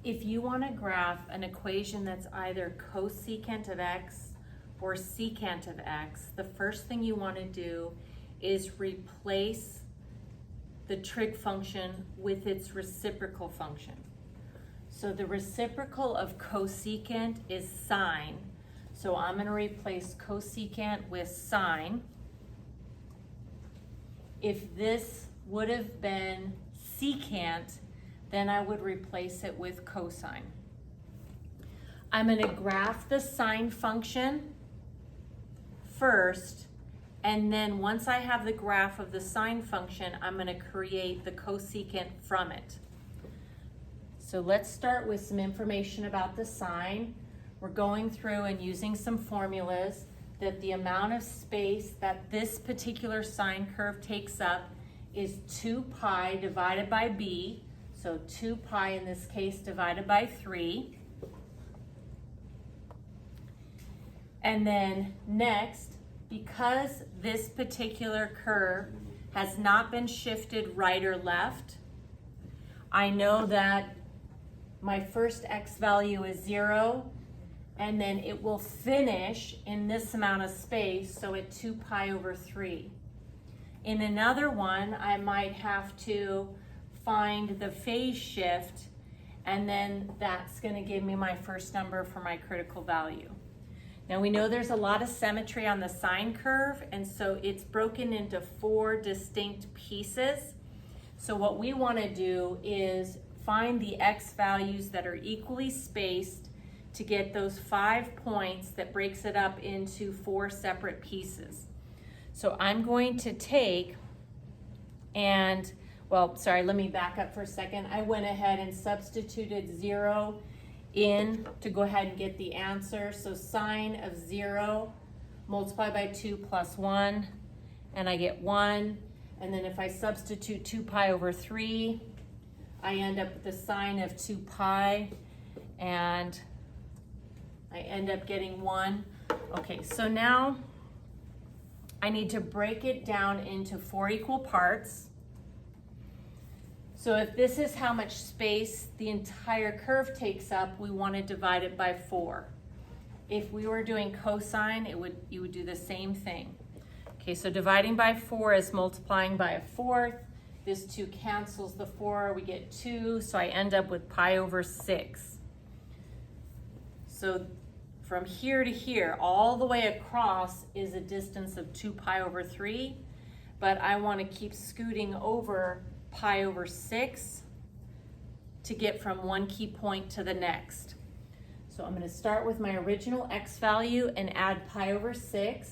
If you want to graph an equation that's either cosecant of x or secant of x, the first thing you want to do is replace the trig function with its reciprocal function. So the reciprocal of cosecant is sine. So I'm going to replace cosecant with sine. If this would have been secant, then I would replace it with cosine. I'm going to graph the sine function first, and then once I have the graph of the sine function, I'm going to create the cosecant from it. So let's start with some information about the sine. We're going through and using some formulas that the amount of space that this particular sine curve takes up is 2 pi divided by b. So 2 pi in this case divided by 3. And then next, because this particular curve has not been shifted right or left, I know that my first x value is 0, and then it will finish in this amount of space, so at 2 pi over 3. In another one, I might have to find the phase shift, and then that's going to give me my first number for my critical value. Now we know there's a lot of symmetry on the sine curve, and so it's broken into 4 distinct pieces. So what we want to do is find the x values that are equally spaced to get those 5 points that breaks it up into 4 separate pieces. So I'm going to take and, well, sorry, let me back up for a second. I went ahead and substituted 0 in to go ahead and get the answer. So sine of 0 multiplied by 2 plus 1, and I get 1. And then if I substitute 2 pi over 3, I end up with the sine of 2 pi, and I end up getting 1. Okay, so now I need to break it down into 4 equal parts. So if this is how much space the entire curve takes up, we want to divide it by 4. If we were doing cosine, you would do the same thing. Okay, so dividing by 4 is multiplying by a 4th. This 2 cancels the 4, we get 2, so I end up with pi over 6. So from here to here, all the way across is a distance of 2 pi over 3, but I want to keep scooting over pi over 6 to get from one key point to the next. So I'm going to start with my original x value and add pi over 6.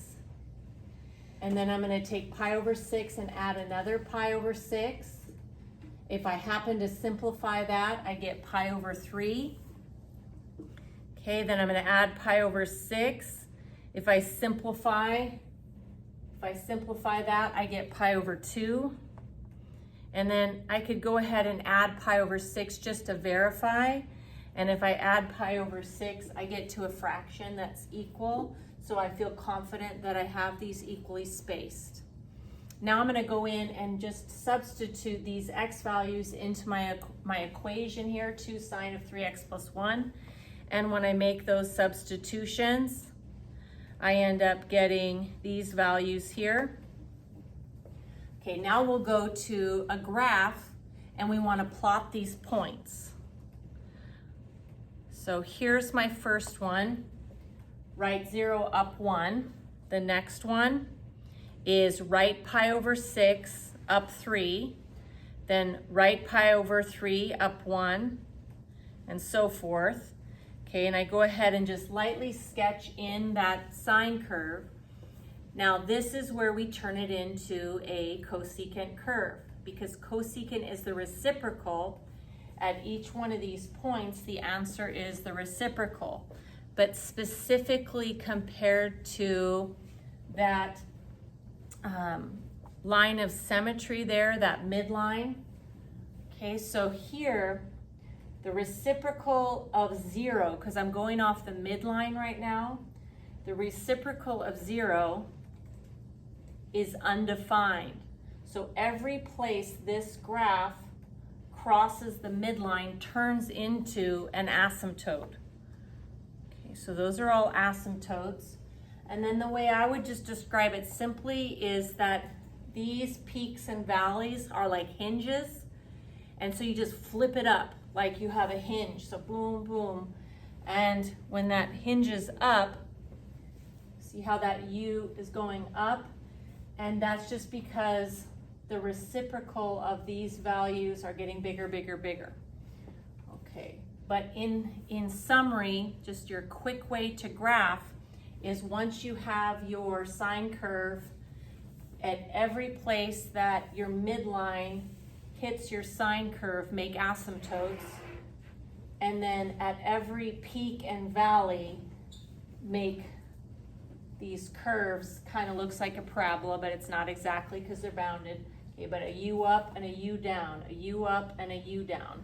And then I'm going to take pi over 6 and add another pi over 6. If I happen to simplify that, I get pi over 3. Okay, then I'm going to add pi over 6. If I simplify that, I get pi over 2. And then I could go ahead and add pi over 6 just to verify. And if I add pi over 6, I get to a fraction that's equal. So I feel confident that I have these equally spaced. Now I'm going to go in and just substitute these x values into my equation here, 2 sine of 3x plus 1. And when I make those substitutions, I end up getting these values here. Okay, now we'll go to a graph, and we want to plot these points. So here's my first one. Right 0 up 1. The next one is right pi over 6 up 3. Then right pi over 3 up 1, and so forth. Okay, and I go ahead and just lightly sketch in that sine curve. Now this is where we turn it into a cosecant curve, because cosecant is the reciprocal. At each one of these points, the answer is the reciprocal. But specifically compared to that line of symmetry there, that midline. Okay, so here, the reciprocal of 0, because I'm going off the midline right now, the reciprocal of 0 is undefined. So every place this graph crosses the midline turns into an asymptote. Okay, so those are all asymptotes. And then the way I would just describe it simply is that these peaks and valleys are like hinges. And so you just flip it up like you have a hinge. So boom, boom. And when that hinges up, see how that U is going up? And that's just because the reciprocal of these values are getting bigger, bigger, bigger. Okay, but in summary, just your quick way to graph is once you have your sine curve at every place that your midline hits your sine curve, make asymptotes, and then at every peak and valley, make these curves, kind of looks like a parabola, but it's not exactly because they're bounded. Okay, but a U up and a U down, a U up and a U down.